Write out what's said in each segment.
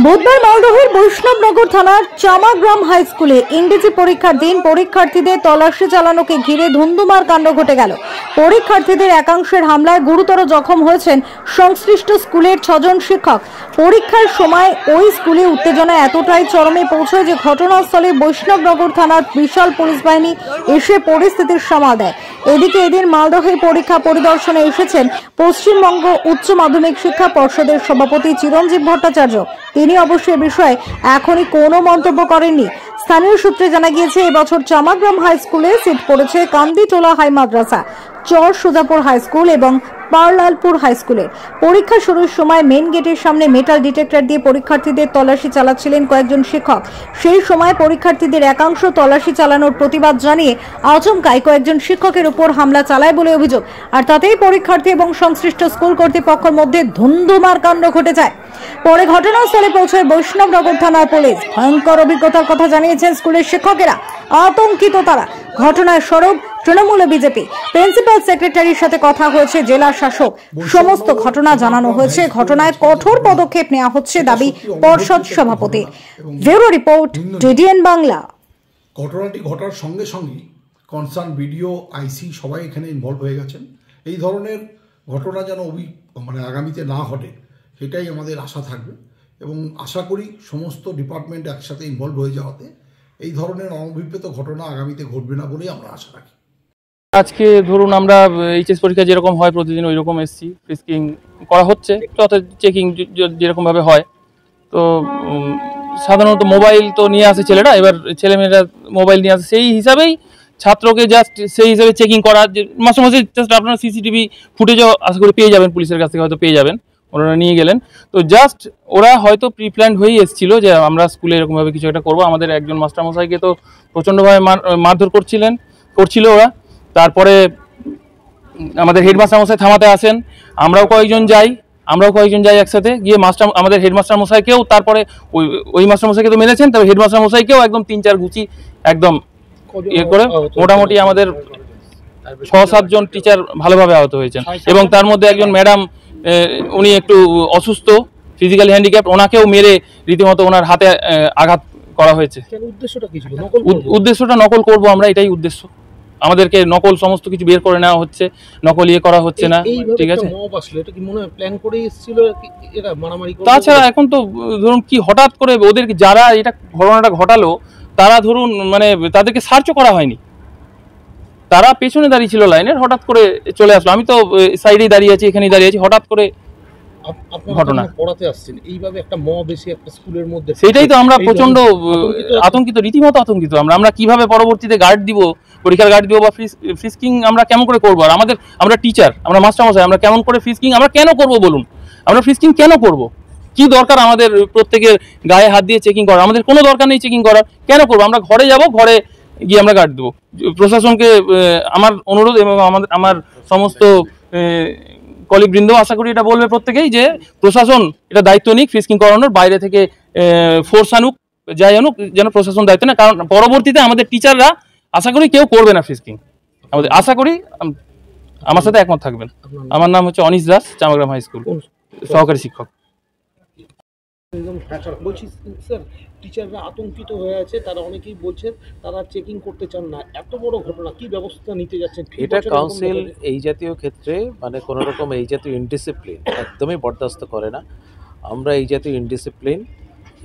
বুধবার মালদহের বৈষ্ণবনগর থানার চামাগ্রাম হাই স্কুলে ইংরেজি পরীক্ষার দিন পরীক্ষার্থীদের তল্লাশি চালানোকে ঘিরে ধুন্ধুমার কাণ্ড ঘটে গেল। পরীক্ষার্থীদের একাংশের হামলায় গুরুতর জখম হয়েছেন সংশ্লিষ্ট স্কুলের 6 জন শিক্ষক। পরীক্ষার সময় ওই স্কুলে উত্তেজনা এতটাই চরমে পৌঁছয় যে ঘটনাস্থলে বৈষ্ণবনগর থানার বিশাল পুলিশ বাহিনী এসে পরিস্থিতির সামাল দেয়। এদিকে এদিন মালদহে পরীক্ষা পরিদর্শনে এসেছেন পশ্চিমবঙ্গ উচ্চ মাধ্যমিক শিক্ষা পর্ষদের সভাপতি চিরঞ্জীব ভট্টাচার্য। তিনি অবশ্য এ বিষয়ে এখনই কোনো মন্তব্য করেননি। স্থানীয় সূত্রে জানা গিয়েছে এবছর চামাগ্রাম হাই স্কুলে সিট পড়েছে কান্দিটোলা হাই মাদ্রাসা, চর সুজাপুর হাই স্কুল এবং পারলালপুর হাই স্কুলের। পরীক্ষা শুরুর সময় মেন গেটের সামনে মেটাল ডিটেক্টর দিয়ে পরীক্ষার্থীদের তল্লাশি চালাচ্ছিলেন কয়েকজন শিক্ষক। সেই সময় পরীক্ষার্থীদের একাংশ তল্লাশি চালানোর প্রতিবাদ জানিয়ে আচমকাই কয়েকজন শিক্ষকের উপর হামলা চালায় বলে অভিযোগ। আর তাতেই পরীক্ষার্থী এবং সংশ্লিষ্ট স্কুল কর্তৃপক্ষের মধ্যে ধুন্ধুমার কাণ্ড ঘটে যায়। পরে ঘটনাস্থলে পৌঁছয় বৈষ্ণবনগর থানার পুলিশ। ভয়ঙ্কর অভিজ্ঞতার কথা জানিয়েছেন স্কুলের শিক্ষকেরা। আতঙ্কিত তারা। ঘটনায় সরব তৃণমূল বিজেপি। প্রিন্সিপাল সেক্রেটারির সাথে কথা হয়েছে জেলা শাসক। সমস্ত ঘটনা জানানো হয়েছে। ঘটনায় কঠোর পদক্ষেপ নেওয়া হচ্ছে দাবি পর্ষদ সভাপতি। Bureau report, DDN Bangla. ঘটনাটি ঘটার সঙ্গে সঙ্গে কনসার্ন বিডিও, আইসি সবাই এখানে ইনভলভ হয়ে গেছেন। এই ধরনের ঘটনা যেন আগামীতে না ঘটে সেটাই আমাদের আশা থাকবে এবং আশা করি সমস্ত ডিপার্টমেন্ট একসাথে ইনভলভ হয়ে যাওয়াতে এই ধরনের অনভিপ্রেত ঘটনা আগামীতে ঘটবে না বলেই আমরা আশা রাখি। আজকে ধরুন আমরা এইচএস পরীক্ষা যেরকম হয় প্রতিদিন ওই রকম এসছি, ফ্রিস্কিং করা হচ্ছে, অর্থাৎ চেকিং যেরকমভাবে হয়। তো সাধারণত মোবাইল তো নিয়ে আসে ছেলেরা, এবার ছেলেমেয়েরা মোবাইল নিয়ে আসে, সেই হিসাবেই ছাত্রকে জাস্ট সেই হিসাবে চেকিং করা। যে মাসে মাসে জাস্ট আপনারা সিসিটিভি ফুটেজও আশা করি পেয়ে যাবেন, পুলিশের কাছ থেকে হয়তো পেয়ে যাবেন, ওনারা নিয়ে গেলেন। তো জাস্ট ওরা হয়তো প্রি প্ল্যান্ড হয়েই এসেছিল যে আমরা স্কুলে এরকমভাবে কিছু একটা করবো। আমাদের একজন মাস্টারমশাইকে তো প্রচণ্ডভাবে মারধর করছিল ওরা। তারপরে আমাদের হেডমাস্টার মশাই থামাতে আসেন, আমরাও কয়েকজন যাই একসাথে গিয়ে আমাদের হেডমাস্টার মশাইকেও, তারপরে ওই মাস্টার মশাইকে তো মেরেছেন, তবে হেডমাস্টার মশাইকেও একদম 3-4 গুচি একদম করে মোটামুটি আমাদের 6-7 জন টিচার ভালোভাবে আহত হয়েছেন। এবং তার মধ্যে একজন ম্যাডাম, উনি একটু অসুস্থ, ফিজিক্যালি হ্যান্ডিক্যাপ্ট, ওনাকেও মেরে রীতিমতো ওনার হাতে আঘাত করা হয়েছে। উদ্দেশ্যটা নকল করব আমরা, এটাই উদ্দেশ্য। আমাদেরকে নকল সমস্ত কিছু বের করে নেওয়া হচ্ছে, নকল করা হচ্ছে না। ঠিক আছে, তাছাড়া এখন তো ধরুন কি হঠাৎ করে ওদেরকে যারা এটা ঘটনাটা ঘটালো তারা ধরুন তাদেরকে সার্চও করা হয়নি, তারা পেছনে দাঁড়িয়ে ছিল লাইনের, হঠাৎ করে চলে আসলো। আমি তো সাইডেই দাঁড়িয়ে আছি, এখানেই দাঁড়িয়ে আছি, হঠাৎ করে ঘটনা পড়াতে আসছেন এইভাবে একটা মব এসে একটা স্কুলের মধ্যে, সেটাই তো আমরা প্রচন্ড আতঙ্কিত, রীতিমতো আতঙ্কিত। আমরা কিভাবে পরবর্তীতে গার্ড দিব, পরীক্ষার গার্ড দিব বা ফ্রিস্কিং আমরা কেমন করে করবো? আর আমরা টিচার, আমরা মাস্টারমশাই, আমরা কেমন করে ফ্রিস্কিং আমরা কেন করব বলুন? আমরা ফ্রিস্কিং কেন করব? কি দরকার আমাদের প্রত্যেকের গায়ে হাত দিয়ে চেকিং করার? আমাদের কোনো দরকার নেই চেকিং করার। কেন করবো? আমরা ঘরে যাব, ঘরে গিয়ে আমরা গার্ড দেবো। প্রশাসনকে আমার অনুরোধ এবং আমার সমস্ত কলিগ বৃন্দ আশা করি এটা বলবে প্রত্যেকেই যে প্রশাসন এটা দায়িত্ব নিক, ফ্রিস্কিং করানোর, বাইরে থেকে ফোর্স আনুক, যাই আনুক, যেন প্রশাসন দায়িত্ব নেয়। কারণ পরবর্তীতে আমাদের টিচাররা আশা করি কেউ করবে না ফ্রিস্কিং, আমাদের আশা করি। আমার সাথে একমত থাকবেন। আমার নাম হচ্ছে অনিশ দাস, চামাগ্রাম হাই স্কুল সহকারী শিক্ষক। বলছি স্যার, টিচাররা আতঙ্কিত হয়ে আছে, তারা অনেকেই বলছেন তারা চেকিং করতে চান না। এত বড় ঘটনা, কি ব্যবস্থা নিতে যাচ্ছেন? এটা কাউন্সিল এই জাতীয় ক্ষেত্রে কোনো রকম এই জাতীয় ইনডিসিপ্লিন একদমই বরদাস্ত করে না। আমরা এই জাতীয় ইনডিসিপ্লিন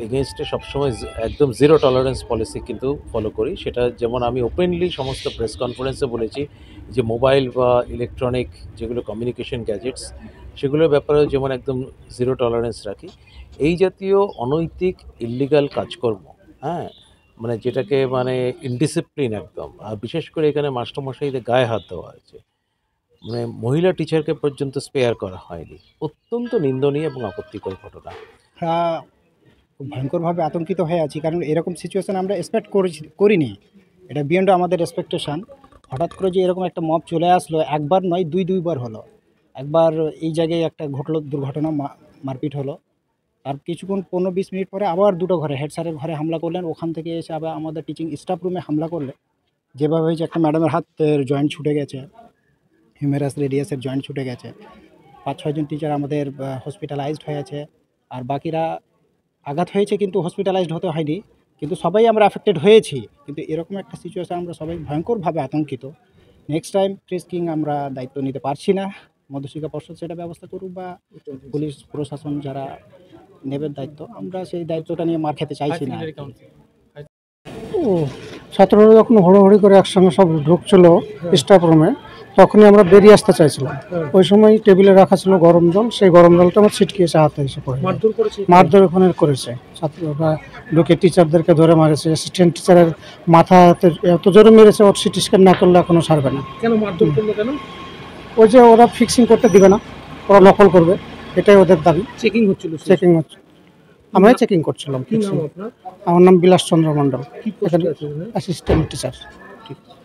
এগেনস্টে সবসময় একদম জিরো টলারেন্স পলিসি কিন্তু ফলো করি। সেটা যেমন আমি ওপেনলি সমস্ত প্রেস কনফারেন্সে বলেছি যে মোবাইল বা ইলেকট্রনিক যেগুলো কমিউনিকেশন গ্যাজেটস সেগুলোর ব্যাপারেও যেমন একদম জিরো টলারেন্স রাখি। এই জাতীয় অনৈতিক ইল্লিগাল কাজকর্ম, যেটাকে ইনডিসিপ্লিন একদম, আর বিশেষ করে এখানে মাস্টারমশাইদের গায়ে হাত দেওয়া হয়েছে, মহিলা টিচারকে পর্যন্ত স্পেয়ার করা হয়নি। অত্যন্ত নিন্দনীয় এবং আপত্তিকর ঘটনা। খুব ভয়ঙ্করভাবে আতঙ্কিত হয়ে আছি, কারণ এরকম সিচুয়েশান আমরা এক্সপেক্ট করিনি। এটা বিয়ন্ড আমাদের এক্সপেকটেশান। হঠাৎ করে যে এরকম একটা মব চলে আসলো, একবার নয় দুইবার হলো। একবার এই জায়গায় একটা ঘটলো দুর্ঘটনা, মারপিট হলো। আর কিছুক্ষণ 15-20 মিনিট পরে আবার দুটো ঘরে, হেড স্যারের ঘরে হামলা করলেন। ওখান থেকে এসে আবার আমাদের টিচিং স্টাফ রুমে হামলা করলে যেভাবে হয়েছে, একটা ম্যাডামের হাতের জয়েন্ট ছুটে গেছে, হিউমেরাস রেডিয়াসের জয়েন্ট ছুটে গেছে। 5-6 জন টিচার আমাদের হসপিটালাইজড হয়ে আছে, আর বাকিরা আঘাত হয়েছে কিন্তু হসপিটালাইজড হতে হয়নি, কিন্তু সবাই আমরা অ্যাফেক্টেড হয়েছি। কিন্তু এরকম একটা সিচুয়েশন আমরা সবাই ভয়ঙ্করভাবে আতঙ্কিত। নেক্সট টাইম ফ্রিস্কিং আমরা দায়িত্ব নিতে পারছি না, মধ্যশিক্ষা পর্ষদ সেটা ব্যবস্থা করুক বা পুলিশ প্রশাসন যারা নেবে দায়িত্ব, আমরা সেই দায়িত্বটা নিয়ে মার খেতে চাইছি না। ও ছাত্ররা যখন হড়োহড়ি করে একসঙ্গে সব ঢুকছিল স্টাফ রুমে, তখনই আমরা বেরিয়ে আসতে চাইছিলাম। ওই সময় টেবিলে রাখা ছিল গরম জল, সেই গরম জলটা আমার ছিটকিয়েছে হাতে এসে পড়ে। মারধর ওখানে করেছে, ছাত্ররা ঢুকে টিচারদেরকে ধরে মারেছে। অ্যাসিস্ট্যান্ট টিচারের মাথাতে এত জোরে মেরেছে, ওর সিটি স্ক্যান না করলে এখনো ছাড়বে না। কেন মারধর করলো কেন? ওই যে ওরা ফিক্সিং করতে দিবে না, ওরা নকল করবে, এটাই ওদের দাবি। চেকিং হচ্ছিল? চেকিং হচ্ছে, আমরাই চেকিং করছিলাম। কি নাম আপনার? আমার নাম বিলাস চন্দ্র মণ্ডল, কি পোস্টে এখানে আছে? Assistant teacher. ঠিক আছে।